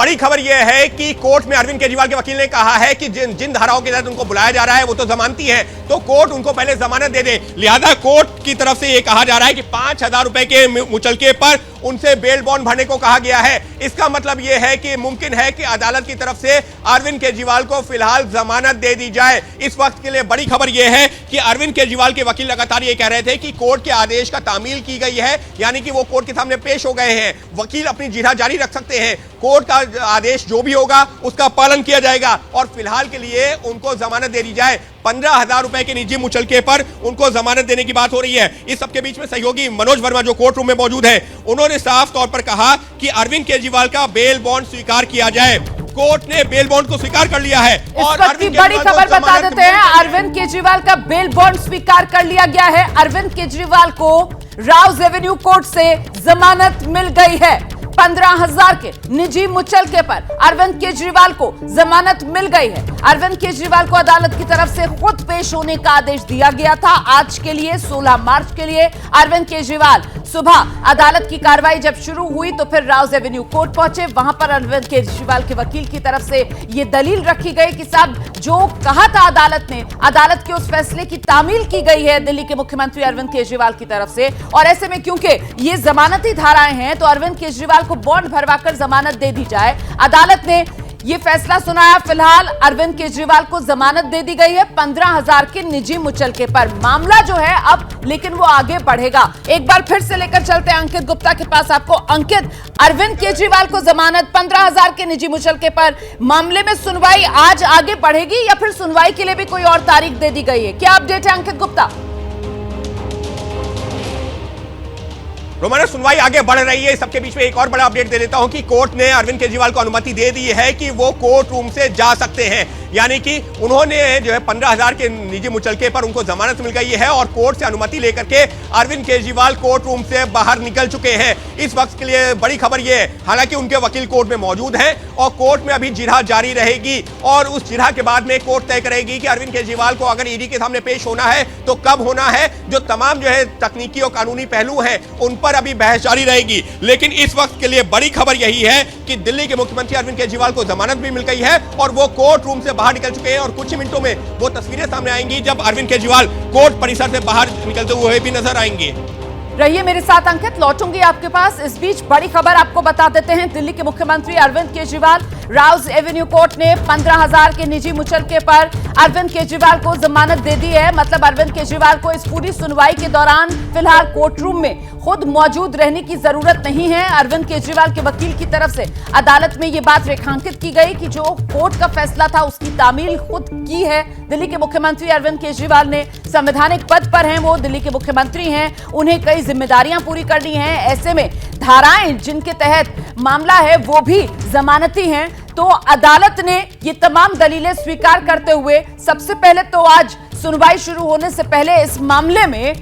बड़ी खबर यह है कि कोर्ट में अरविंद केजरीवाल के वकील ने कहा है कि जिन धाराओं के तहत उनको बुलाया जा रहा है वो तो जमानती है, तो कोर्ट उनको पहले जमानत दे दे। लिहाजा कोर्ट की तरफ से यह कहा जा रहा है कि 5,000 रुपए के मुचलके पर उनसे बेल बॉन्ड भरने को कहा गया है। इसका मतलब यह है कि मुमकिन है कि अदालत की तरफ से अरविंद केजरीवाल को फिलहाल जमानत दे दी जाए। इस वक्त के लिए बड़ी खबर यह है कि अरविंद केजरीवाल के वकील लगातार यह कह रहे थे कि कोर्ट के आदेश का तामील की गई है, यानी कि वो कोर्ट के सामने पेश हो गए हैं। वकील अपनी जिरह जारी रख सकते हैं, कोर्ट का आदेश जो भी होगा उसका पालन किया जाएगा और फिलहाल के लिए उनको जमानत दे दी जाए। 15,000 रुपए के निजी मुचलके पर उनको जमानत देने की बात हो रही है। इस सबके बीच में सहयोगी मनोज वर्मा जो कोर्ट रूम में मौजूद है, उन्होंने साफ तौर पर कहा कि अरविंद केजरीवाल का बेल बॉन्ड स्वीकार किया जाए। कोर्ट ने बेल बॉन्ड को स्वीकार कर लिया है और अरविंद बड़ी खबर बता देते हैं, अरविंद केजरीवाल का बेल बॉन्ड स्वीकार कर लिया गया है। अरविंद केजरीवाल को राउज एवेन्यू कोर्ट से जमानत मिल गई है। 15,000 के निजी मुचलके पर अरविंद केजरीवाल को जमानत मिल गई है। अरविंद केजरीवाल को अदालत की तरफ से खुद पेश होने का आदेश दिया गया था आज के लिए, 16 मार्च के लिए। अरविंद केजरीवाल सुबह अदालत की कार्रवाई जब शुरू हुई तो फिर राउज एवेन्यू कोर्ट पहुंचे। वहां पर अरविंद केजरीवाल के वकील की तरफ से यह दलील रखी गई कि साहब जो कहा था अदालत ने, अदालत के उस फैसले की तामील की गई है दिल्ली के मुख्यमंत्री अरविंद केजरीवाल की तरफ से, और ऐसे में क्योंकि ये जमानती धाराएं हैं तो अरविंद केजरीवाल को बॉन्ड भरवाकर जमानत दे दी जाए। अदालत ने यह फैसला सुनाया। फिलहाल अरविंद केजरीवाल को जमानत दे दी गई है 15,000 के निजी मुचलके पर। मामला जो है अब लेकिन वो आगे बढ़ेगा। एक बार फिर से लेकर चलते हैं अंकित गुप्ता के पास आपको। अंकित, अरविंद केजरीवाल को जमानत 15,000 के निजी मुचलके पर, मामले में सुनवाई आज आगे बढ़ेगी या फिर सुनवाई के लिए भी कोई और तारीख दे दी गई है? क्या अपडेट है अंकित गुप्ता? रोमाना, सुनवाई आगे बढ़ रही है। सबके बीच में एक और बड़ा अपडेट दे देता हूं कि कोर्ट ने अरविंद केजरीवाल को अनुमति दे दी है कि वो कोर्ट रूम से जा सकते हैं, यानी कि उन्होंने जो है 15,000 के निजी मुचलके पर उनको जमानत मिल गई है और कोर्ट से अनुमति लेकर के अरविंद केजरीवाल कोर्ट रूम से बाहर निकल चुके हैं। इस वक्त के लिए बड़ी खबर यह है, हालांकि उनके वकील कोर्ट में मौजूद हैं और कोर्ट में अभी जिरह जारी रहेगी और उस जिरह के बाद में कोर्ट तय करेगी कि अरविंद केजरीवाल को अगर ईडी के सामने पेश होना है तो कब होना है। जो तमाम जो है तकनीकी और कानूनी पहलू हैं उन पर अभी बहस जारी रहेगी। लेकिन इस वक्त के लिए बड़ी खबर यही है कि दिल्ली के मुख्यमंत्री अरविंद केजरीवाल को जमानत भी मिल गई है और वो कोर्ट रूम से बाहर निकल चुके हैं और कुछ ही मिनटों में वो तस्वीरें सामने आएंगी जब अरविंद केजरीवाल कोर्ट परिसर से बाहर निकलते हुए भी नजर आएंगे। रहिए मेरे साथ अंकित, लौटूंगी आपके पास। इस बीच बड़ी खबर आपको बता देते हैं, दिल्ली के मुख्यमंत्री अरविंद केजरीवाल, राउज एवेन्यू कोर्ट ने 15,000 के निजी मुचलके पर अरविंद केजरीवाल को जमानत दे दी है। मतलब अरविंद केजरीवाल को इस पूरी सुनवाई के दौरान फिलहाल कोर्ट रूम में खुद मौजूद रहने की जरूरत नहीं है। अरविंद केजरीवाल के वकील की तरफ से अदालत में यह बात रेखांकित की गई कि जो कोर्ट का फैसला था उसकी तामील खुद की है दिल्ली के मुख्यमंत्री अरविंद केजरीवाल ने। संवैधानिक पद पर हैं वो, दिल्ली के मुख्यमंत्री हैं, उन्हें कई जिम्मेदारियां पूरी करनी है। ऐसे में धाराएं जिनके तहत मामला है वो भी जमानती हैं। तो अदालत ने ये तमाम दलीलें स्वीकार करते हुए सबसे पहले तो आज सुनवाई शुरू होने से पहले इस मामले में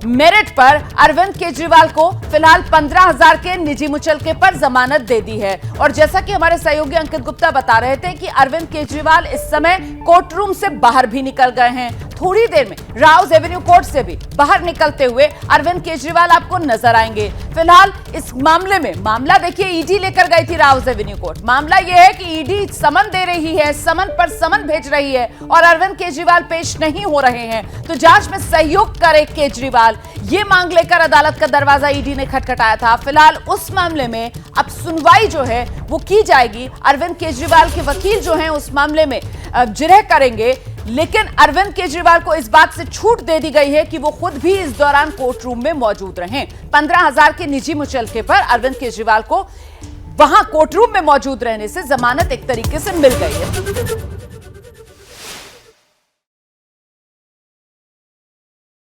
मेरिट पर अरविंद केजरीवाल को फिलहाल 15,000 के निजी मुचलके पर जमानत दे दी है। और जैसा कि हमारे सहयोगी अंकित गुप्ता बता रहे थे कि अरविंद केजरीवाल इस समय कोर्ट रूम से बाहर भी निकल गए हैं। थोड़ी देर में राउज एवेन्यू कोर्ट से भी बाहर निकलते हुए अरविंद केजरीवाल आपको नजर आएंगे। फिलहाल इस मामले में, मामला देखिए ईडी लेकर गई थी राउज एवेन्यू कोर्ट। मामला यह है कि ईडी समन दे रही है, समन पर समन भेज रही है और अरविंद केजरीवाल पेश नहीं हो रहे हैं। तो जांच में सहयोग करे केजरीवाल, ये मांग लेकर अदालत का दरवाजा ईडी ने खटखटाया था। फिलहाल उस मामले में अब सुनवाई जो है वो की जाएगी। अरविंद केजरीवाल के वकील जो हैं उस मामले में जिरह करेंगे, लेकिन अरविंद केजरीवाल को इस बात से छूट दे दी गई है कि वो खुद भी इस दौरान कोर्ट रूम में मौजूद रहें। 15,000 के निजी मुचलके पर अरविंद केजरीवाल को वहां कोर्ट रूम में मौजूद रहने से जमानत एक तरीके से मिल गई है।